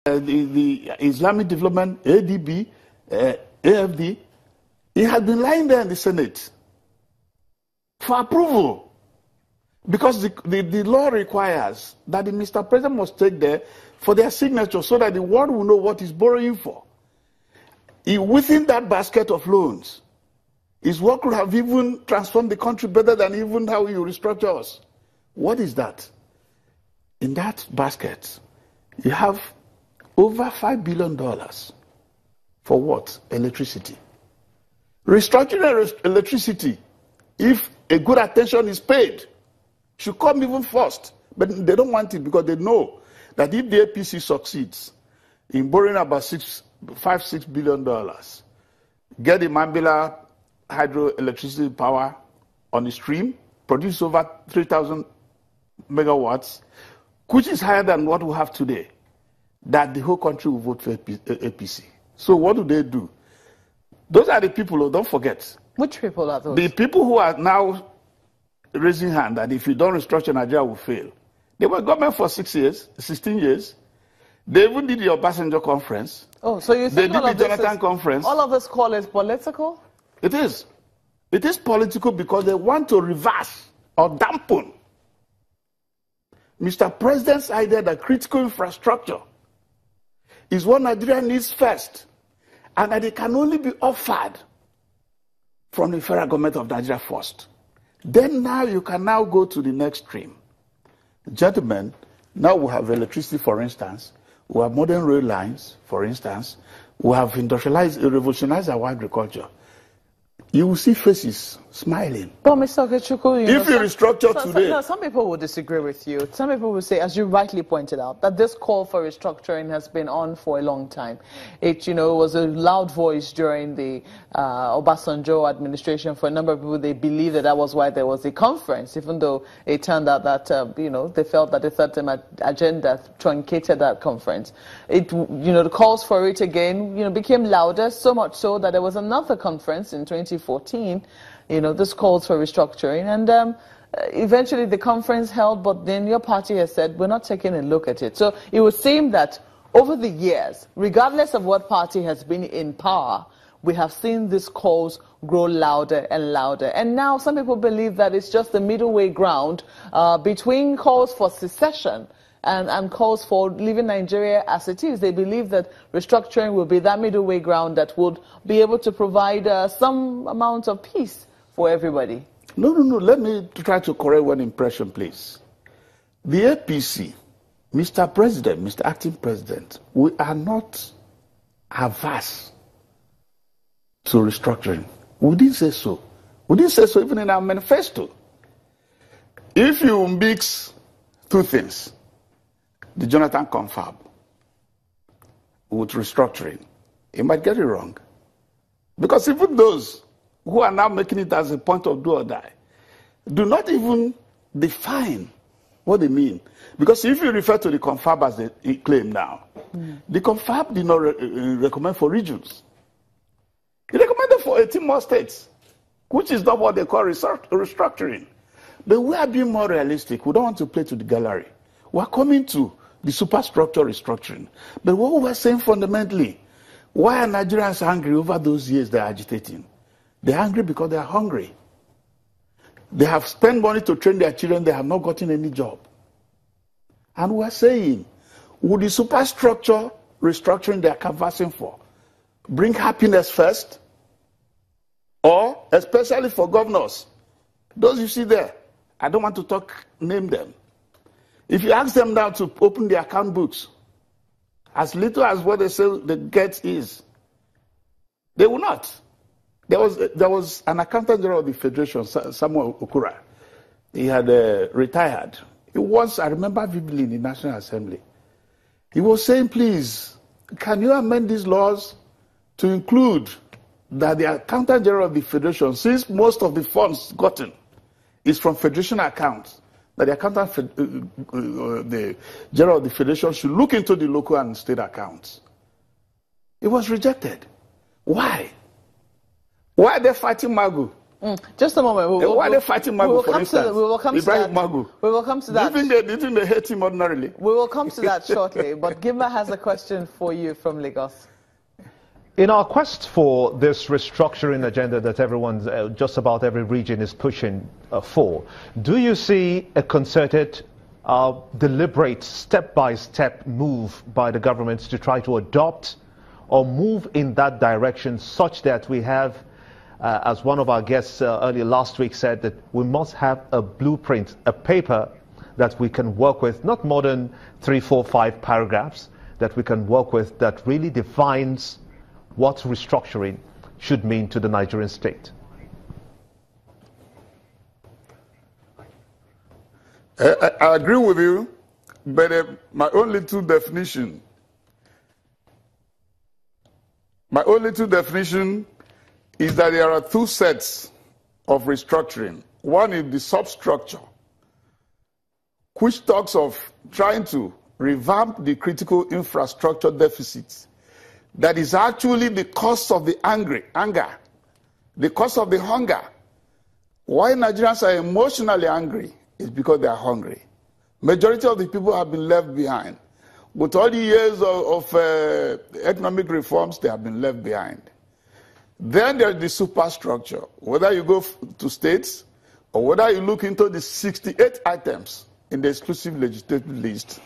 the Islamic Development, ADB, AFD, it has been lying there in the Senate for approval. Because the law requires that the Mr. President must take there for their signature so that the world will know what he's borrowing for. Within that basket of loans is what could have even transformed the country better than even how you restructure us. What is that? In that basket, you have over $5 billion for what? Electricity. Restructuring electricity, if a good attention is paid, should come even first. But they don't want it because they know that if the APC succeeds in borrowing about $5-6 billion, get the Mambila hydroelectricity power on the stream, produce over 3,000 megawatts, which is higher than what we have today, that the whole country will vote for APC. So what do? Those are the people who don't forget. Which people are those? The people who are now raising hand that if you don't restructure, Nigeria will fail. They were government for 16 years. They even did the Obasanjo conference. Oh, so you think they did the Jonathan conference. All of this call is political? It is. It is political because they want to reverse or dampen Mr. President's idea that critical infrastructure is what Nigeria needs first, and that it can only be offered from the federal government of Nigeria first. Then now you can now go to the next stream. Gentlemen, now we have electricity, for instance. We have modern rail lines, for instance. We have revolutionized our agriculture. You will see faces smiling. But Mr. Okechukwu, if you restructure today... some people will disagree with you. Some people will say, as you rightly pointed out, that this call for restructuring has been on for a long time. It, was a loud voice during the Obasanjo administration. For a number of people, they believe that was why there was a conference, even though it turned out that, they felt that the third-term agenda truncated that conference. The calls for it again, became louder, so much so that there was another conference in 2014, this calls for restructuring, and eventually the conference held, but then your party has said, we're not taking a look at it. So it would seem that over the years, regardless of what party has been in power, we have seen these calls grow louder and louder. And now some people believe that it's just the middle way ground between calls for secession and calls for leaving Nigeria as it is. They believe that restructuring will be that middle way ground that would be able to provide some amount of peace for everybody. No. Let me try to correct one impression, please. The APC, Mr. President, Mr. Acting President, we are not averse to restructuring. We didn't say so. We didn't say so even in our manifesto. If you mix two things, the Jonathan CONFAB with restructuring, you might get it wrong. Because even those who are now making it as a point of do or die do not even define what they mean. Because if you refer to the CONFAB as they claim now, the CONFAB did not recommend for regions. It recommended for 18 more states, which is not what they call restructuring. But we are being more realistic. We don't want to play to the gallery. We are coming to the superstructure restructuring. But what we are saying fundamentally, why are Nigerians angry over those years they are agitating? They are angry because they are hungry. They have spent money to train their children, they have not gotten any job. And we are saying, would the superstructure restructuring they are canvassing for bring happiness first? Or, especially for governors, those you see there, I don't want to name them. If you ask them now to open their account books, as little as what they say the get is, they will not. There was an accountant general of the Federation, Samuel Okura. He had retired. He once, I remember vividly in the National Assembly, he was saying, please, can you amend these laws to include that the accountant general of the Federation, since most of the funds gotten is from Federation accounts, that the accountant, the general of the Federation should look into the local and state accounts. It was rejected. Why? Why are they fighting Magu? Just a moment. Why are they fighting Magu, for instance? We will come to that. Magu. We will come to that. Do you think they hate him ordinarily? We will come to that shortly. But Gimba has a question for you from Lagos. In our quest for this restructuring agenda that everyone's, just about every region is pushing for, do you see a concerted, deliberate, step-by-step move by the government to try to adopt or move in that direction such that we have, as one of our guests earlier last week said, that we must have a blueprint, a paper that we can work with, not more than 3, 4, 5 paragraphs, that we can work with that really defines what restructuring should mean to the Nigerian state? I agree with you, but my only two definition is that there are 2 sets of restructuring. One is the substructure, which talks of trying to revamp the critical infrastructure deficits. That is actually the cause of the anger, the cause of the hunger. Why Nigerians are emotionally angry is because they are hungry. Majority of the people have been left behind. With all the years of economic reforms, they have been left behind. Then there's the superstructure. Whether you go to states or whether you look into the 68 items in the exclusive legislative list,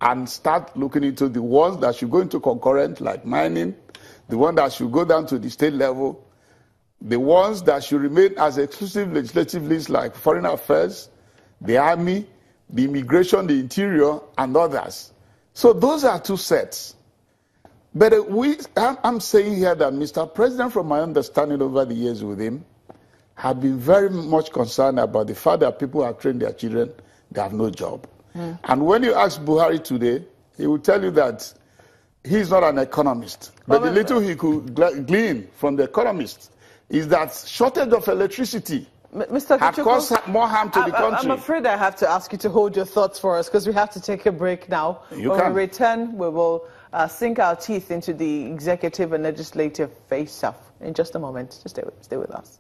and start looking into the ones that should go into concurrent, like mining, the one that should go down to the state level, the ones that should remain as exclusive legislative lists, like foreign affairs, the army, the immigration, the interior, and others. So those are 2 sets. But I'm saying here that Mr. President, from my understanding over the years with him, have been very much concerned about the fact that people have trained their children, they have no job. And when you ask Buhari today, he will tell you that he's not an economist. But the little he could glean from the economist is that shortage of electricity Mr. have caused more harm to the country. I'm afraid I have to ask you to hold your thoughts for us because we have to take a break now. When we return, we will sink our teeth into the executive and legislative face-off in just a moment. Just stay with us.